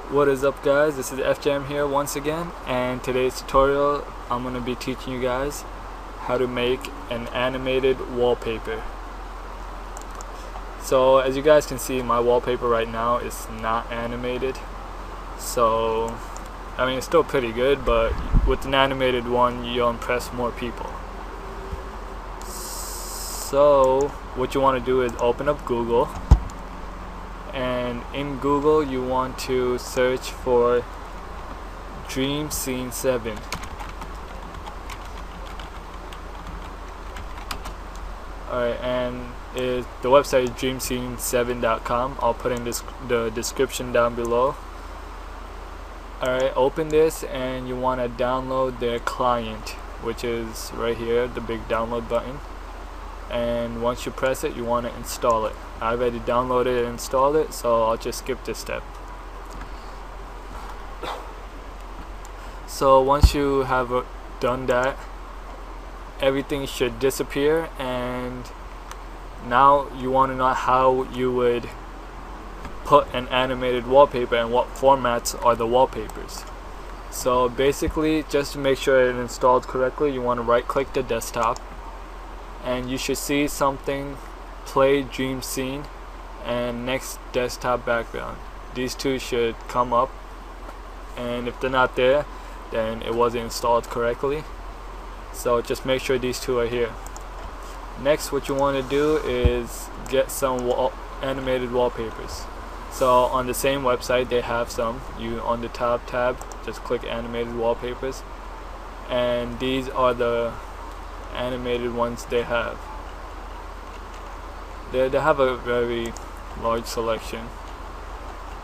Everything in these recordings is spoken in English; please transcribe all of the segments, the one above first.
What is up, guys? This is FJM here once again, and today's tutorial I'm going to be teaching you guys how to make an animated wallpaper. So as you guys can see, my wallpaper right now is not animated, so I mean it's still pretty good, but with an animated one you'll impress more people. So what you want to do is open up Google, and in Google you want to search for Dream Scene 7. Alright, and the website is dreamscene7.com. I'll put in the description down below. Alright, open this and you want to download their client, which is right here, the big download button. And once you press it, you want to install it. I already downloaded and installed it, so I'll just skip this step. So once you have done that, everything should disappear, and now you want to know how you would put an animated wallpaper and what formats are the wallpapers. So basically, just to make sure it's installed correctly, you want to right click the desktop, and you should see something, play dream scene and next desktop background. These two should come up, and if they're not there, then it wasn't installed correctly. So just make sure these two are here. Next, what you want to do is get some animated wallpapers. So on the same website they have some. You on the top tab just click animated wallpapers, and these are the animated ones they have. They have a very large selection.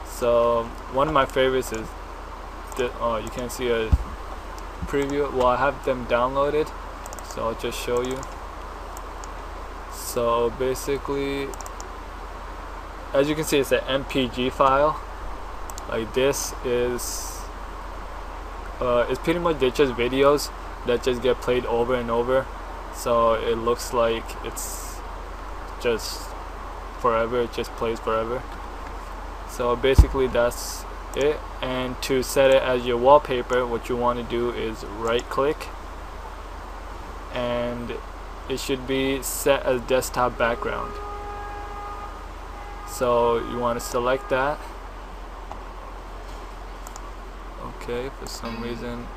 So one of my favorites is you can see a preview. Well, I have them downloaded, so I'll just show you. So basically, as you can see, it's an MPG file. Like this is it's pretty much, they're just videos that just get played over and over, so it looks like it's just forever, it just plays forever. So basically that's it. And to set it as your wallpaper, what you want to do is right click, and it should be set as desktop background. So you want to select that. Okay, for some reason,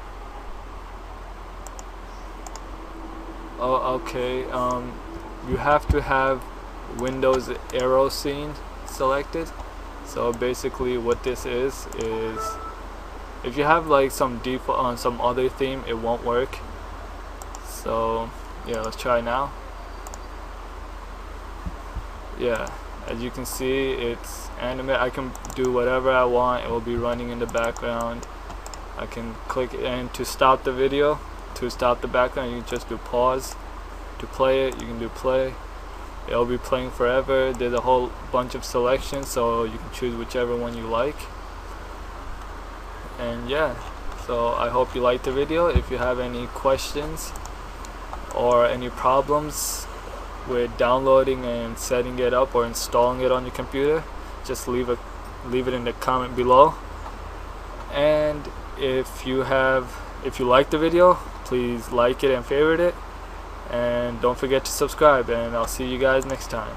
you have to have Windows arrow scene selected. So basically what this is if you have like some default on some other theme, it won't work. So yeah, let's try now. Yeah, as you can see, it's animate. I can do whatever I want. It will be running in the background. I can click, and to stop the video, to stop the background, you can just do pause. To play it, you can do play. It'll be playing forever. There's a whole bunch of selections, so you can choose whichever one you like. And yeah, so I hope you liked the video. If you have any questions or any problems with downloading and setting it up or installing it on your computer, just leave it in the comment below. And if you like the video, please like it and favorite it, and don't forget to subscribe, and I'll see you guys next time.